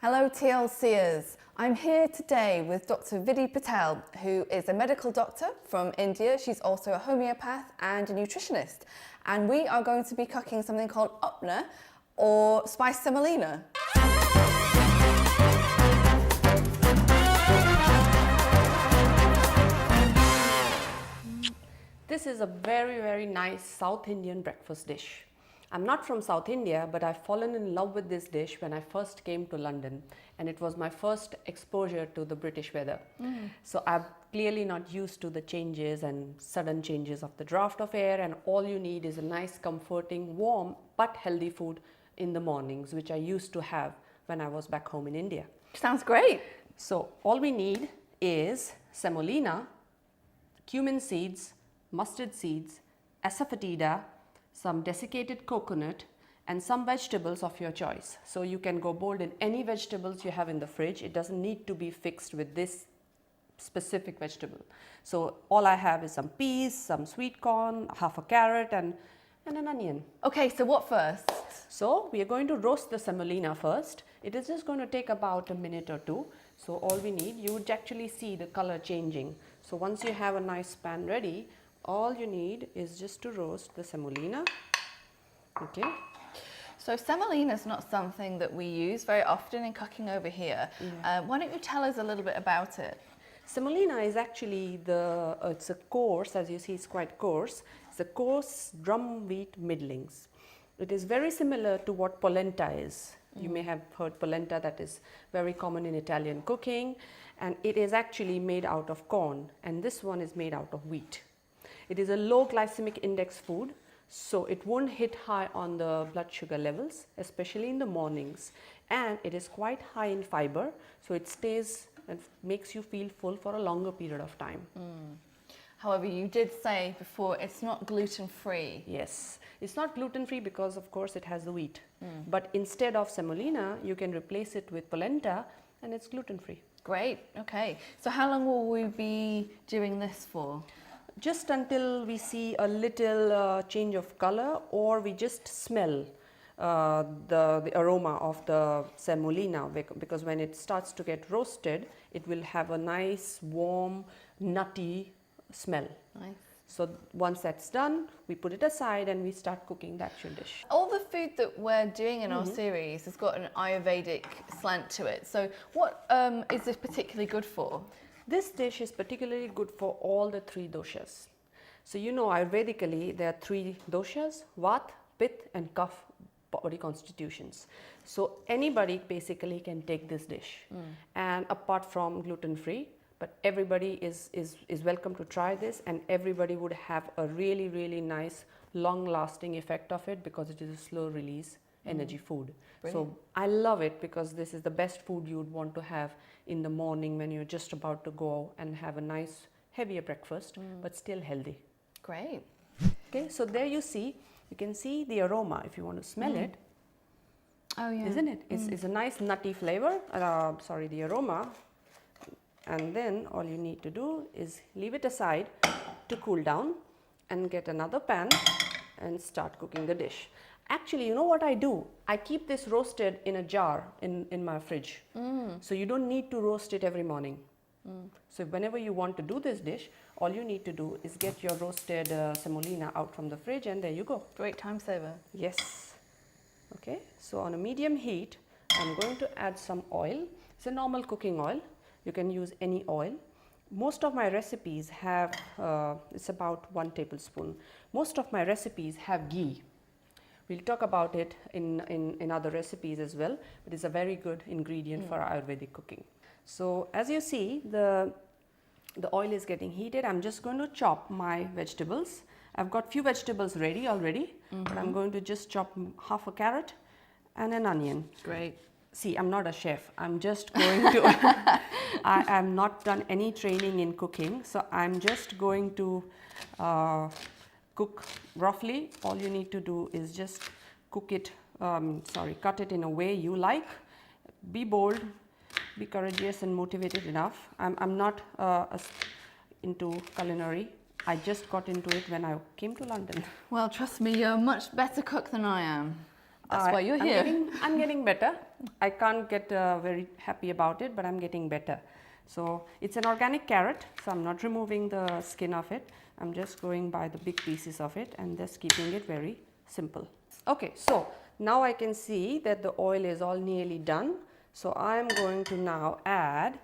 Hello TLCers, I'm here today with Dr. Vidhi Patel, who is a medical doctor from India. She's also a homeopath and a nutritionist. And we are going to be cooking something called Upma or spiced semolina. This is a very nice South Indian breakfast dish. I'm not from South India, but I've fallen in love with this dish when I first came to London, and it was my first exposure to the British weather. So I'm clearly not used to the changes and sudden changes of the draft of air, and all you need is a nice, comforting, warm but healthy food in the mornings, which I used to have when I was back home in India. Sounds great. So all we need is semolina, cumin seeds, mustard seeds, asafoetida, some desiccated coconut, and some vegetables of your choice. So you can go bold in any vegetables you have in the fridge. It doesn't need to be fixed with this specific vegetable. So all I have is some peas, some sweet corn, half a carrot, and an onion. Okay, so what first? So we are going to roast the semolina first. It is just going to take about a minute or two. So all we need, you would actually see the color changing. So once you have a nice pan ready, all you need is just to roast the semolina. Okay. So semolina is not something that we use very often in cooking over here. Why don't you tell us a little bit about it? Semolina is actually it's a coarse, as you see, it's quite coarse. It's a coarse drum wheat middlings. It is very similar to what polenta is. You may have heard polenta, that is very common in Italian cooking, and it is actually made out of corn, and this one is made out of wheat. It is a low glycemic index food, so it won't hit high on the blood sugar levels, especially in the mornings, and it is quite high in fiber, so it stays and makes you feel full for a longer period of time. However, you did say before it's not gluten-free. Yes, it's not gluten-free because of course it has the wheat, but instead of semolina you can replace it with polenta and it's gluten-free. Great, okay. So how long will we be doing this for? Just until we see a little change of color, or we just smell the aroma of the semolina, because when it starts to get roasted it will have a nice warm nutty smell. Nice. So once that's done, we put it aside and we start cooking the actual dish. All the food that we're doing in our series has got an Ayurvedic slant to it. So what is this particularly good for? This dish is particularly good for all the three doshas. So you know, Ayurvedically there are three doshas: Vata, Pitta and Kapha body constitutions. So anybody basically can take this dish, and apart from gluten-free, but everybody is welcome to try this, and everybody would have a really nice long-lasting effect of it, because it is a slow release energy food. Brilliant. So I love it because this is the best food you would want to have in the morning when you're just about to go and have a nice heavier breakfast, but still healthy. Great. Okay, so there you can see the aroma if you want to smell it. Oh yeah. Isn't it? It's a nice nutty flavor, the aroma. And then all you need to do is leave it aside to cool down and get another pan and start cooking the dish. Actually, you know what I do? I keep this roasted in a jar in my fridge. So you don't need to roast it every morning. So whenever you want to do this dish, all you need to do is get your roasted semolina out from the fridge, and there you go. Great time saver. Yes. Okay, so on a medium heat, I'm going to add some oil. It's a normal cooking oil. You can use any oil. Most of my recipes have, it's about 1 tablespoon. Most of my recipes have ghee. We'll talk about it in other recipes as well, but it's a very good ingredient for Ayurvedic cooking. So as you see, the oil is getting heated. I'm just going to chop my vegetables. I've got few vegetables ready already, but I'm going to just chop half a carrot and an onion. Great. See, I'm not a chef. I'm just going to, I have not done any training in cooking, so I'm just going to cook roughly. All you need to do is just cook it, cut it in a way you like. Be bold, be courageous and motivated enough. I'm not into culinary. I just got into it when I came to London. Well, trust me, you're a much better cook than I am. That's why you're here. I'm getting better. I can't get very happy about it, but I'm getting better. So it's an organic carrot, so I'm not removing the skin of it. I'm just going by the big pieces of it and just keeping it very simple. Okay, so now I can see that the oil is all nearly done. So I'm going to now add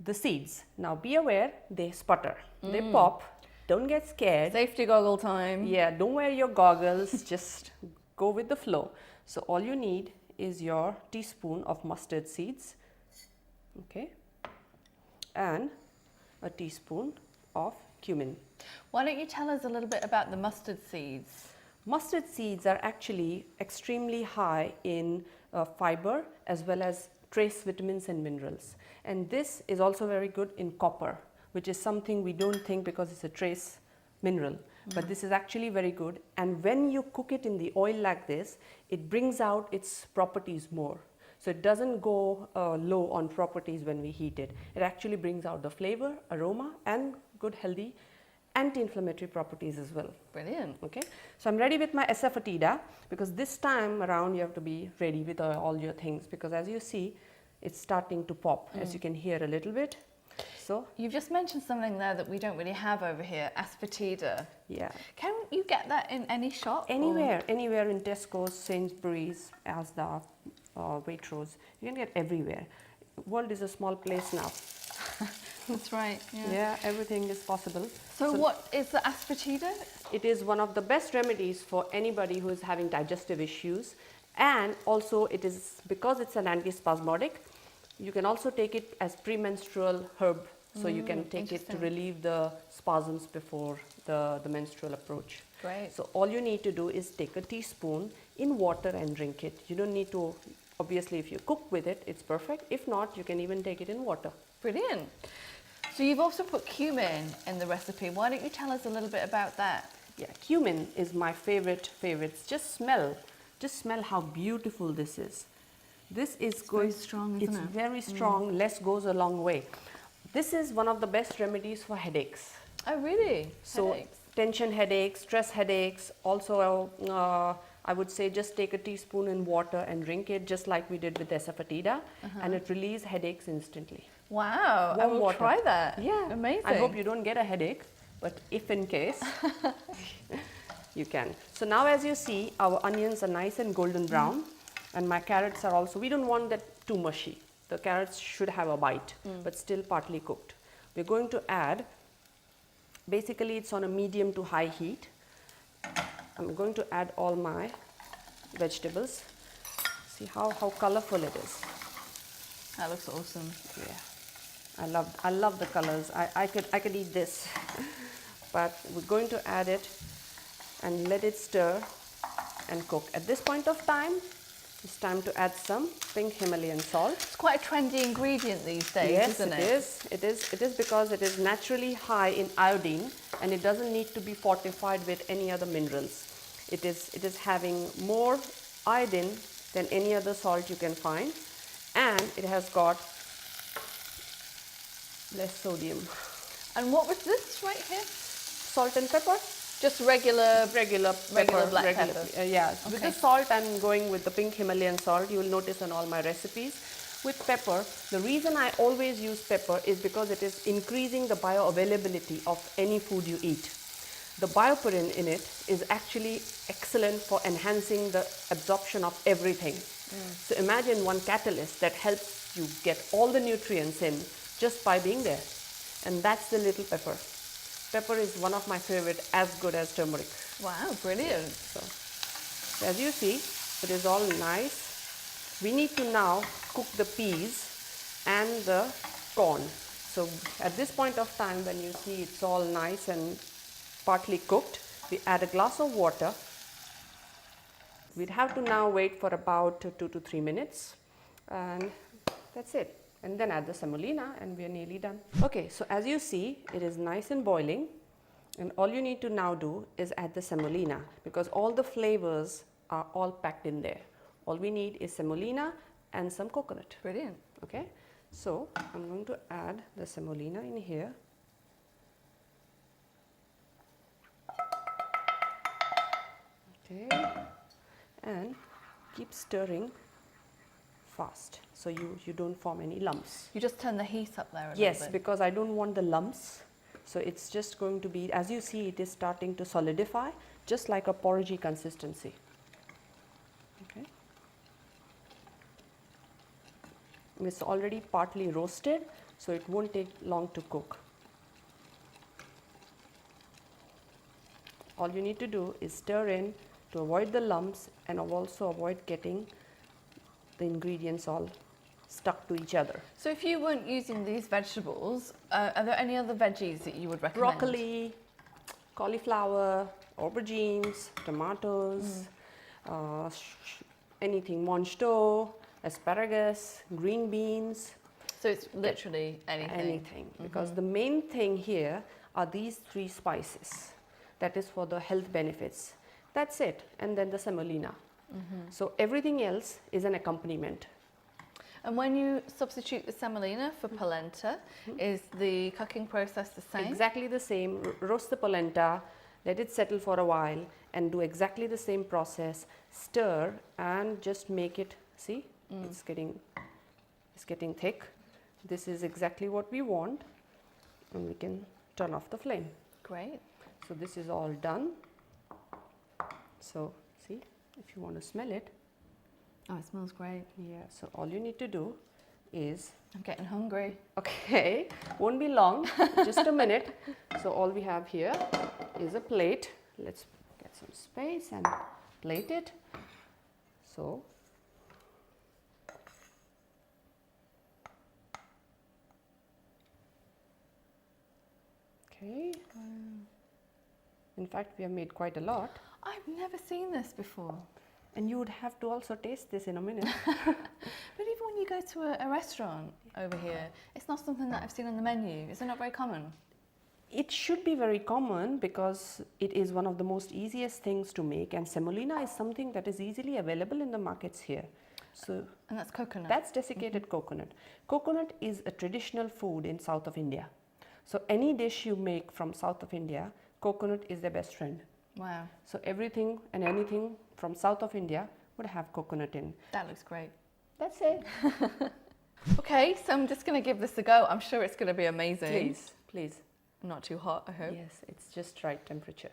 the seeds. Now be aware, they sputter, they pop. Don't get scared. Safety goggle time. Yeah, don't wear your goggles, just go with the flow. So all you need is your teaspoon of mustard seeds, okay, and a teaspoon of cumin. Why don't you tell us a little bit about the mustard seeds? Mustard seeds are actually extremely high in fiber as well as trace vitamins and minerals. And this is also very good in copper, which is something we don't think because it's a trace mineral. But this is actually very good. And when you cook it in the oil like this, it brings out its properties more. So it doesn't go low on properties when we heat it. It actually brings out the flavor, aroma, and good healthy anti-inflammatory properties as well. Brilliant. Okay, so I'm ready with my Asafoetida, because this time around you have to be ready with all your things, because as you see, it's starting to pop, as you can hear a little bit. So You've just mentioned something there that we don't really have over here, Asafoetida. yeah, Can you get that in any shop? anywhere in Tesco's, Sainsbury's, Asda, Waitrose, you can get everywhere. World is a small place now. That's right. Yeah. Yeah, everything is possible. So what is the Asafoetida? It is one of the best remedies for anybody who is having digestive issues, and also it is, because it's an antispasmodic, you can also take it as premenstrual herb, so you can take it to relieve the spasms before the menstrual approach. Great. So all you need to do is take a teaspoon in water and drink it. You don't need to, obviously if you cook with it, it's perfect. If not, you can even take it in water. Brilliant. So you've also put cumin in the recipe. Why don't you tell us a little bit about that? Yeah, cumin is my favorites. Just smell how beautiful this is. This is going, very strong, isn't it's it? very strong. Less goes a long way. This is one of the best remedies for headaches. Oh, really? So Headaches. tension headaches, stress headaches. Also, I would say just take a teaspoon in water and drink it, just like we did with Asafoetida, and it relieves headaches instantly. Wow, I Warm will water. try that. Yeah, Amazing. I hope you don't get a headache, but if in case, you can. So now as you see, our onions are nice and golden brown, and my carrots are also, we don't want that too mushy. The carrots should have a bite, but still partly cooked. We're going to add, basically it's on a medium to high heat. I'm going to add all my vegetables. See how colorful it is. That looks awesome. Yeah. I love the colors. I could eat this. But we're going to add it and let it stir and cook. At this point of time, it's time to add some pink Himalayan salt. It's quite a trendy ingredient these days, Yes, isn't it? It is because it is naturally high in iodine, and it doesn't need to be fortified with any other minerals. It is having more iodine than any other salt you can find, and it has got less sodium. And what was this right here? Salt and pepper. Just regular Pepper, black pepper. Yeah, with Okay. the salt I'm going with the pink Himalayan salt. You will notice on all my recipes. With pepper, the reason I always use pepper is because it is increasing the bioavailability of any food you eat. The bioperin in it is actually excellent for enhancing the absorption of everything. So imagine one catalyst that helps you get all the nutrients in just by being there. And that's the little pepper. Pepper is one of my favorite, as good as turmeric. Wow, brilliant. So as you see, it is all nice. We need to now cook the peas and the corn. So at this point of time, when you see it's all nice and partly cooked, we add a glass of water. We'd have to now wait for about 2 to 3 minutes, and that's it. And then add the semolina, and we are nearly done. Okay, so as you see, it is nice and boiling, and all you need to now do is add the semolina, because all the flavors are all packed in there. All we need is semolina and some coconut. Brilliant. Okay, so I'm going to add the semolina in here. Okay, and keep stirring fast, so you don't form any lumps. You just turn the heat up there a Yes, little bit. because I don't want the lumps. So it's just going to be, as you see, it is starting to solidify, just like a porridgey consistency. Okay. It's already partly roasted, so it won't take long to cook. All you need to do is stir in to avoid the lumps and also avoid getting the ingredients all stuck to each other. So if you weren't using these vegetables, are there any other veggies that you would recommend? Broccoli, cauliflower, aubergines, tomatoes, anything, monsto, asparagus, green beans. So it's literally anything. Anything, because the main thing here are these 3 spices. That is for the health benefits. That's it. And then the semolina. So everything else is an accompaniment. And when you substitute the semolina for polenta, is the cooking process the same? Exactly the same. Roast the polenta, let it settle for a while, and do exactly the same process. Stir and just make it, see, it's getting thick. This is exactly what we want, and we can turn off the flame. Great. So this is all done. So see, if you want to smell it. Oh, it smells great. Yeah, so all you need to do is, I'm getting hungry. okay, won't be long, just a minute. So all we have here is a plate. Let's get some space and plate it. So okay. In fact, we have made quite a lot. I've never seen this before. And you would have to also taste this in a minute. But even when you go to a restaurant over here, it's not something that I've seen on the menu. Is it not very common? It should be very common because it is one of the most easiest things to make, and semolina is something that is easily available in the markets here. So And that's coconut. that's desiccated coconut. Coconut is a traditional food in south of India. So any dish you make from south of India, coconut is their best friend. Wow, So everything and anything from south of India would have coconut in. that looks great. That's it. Okay, so I'm just going to give this a go. I'm sure it's going to be amazing. Please, please. Not too hot, I hope. Yes, it's just right temperature.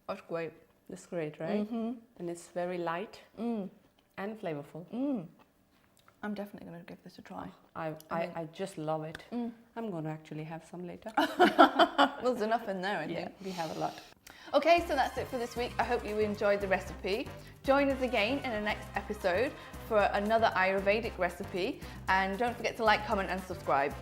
That's great. That's great, right? And it's very light and flavorful. I'm definitely going to give this a try. I just love it. I'm going to actually have some later. There's enough in there, I Yeah, think. we have a lot. Okay, so that's it for this week. I hope you enjoyed the recipe. Join us again in the next episode for another Ayurvedic recipe. And don't forget to like, comment and subscribe.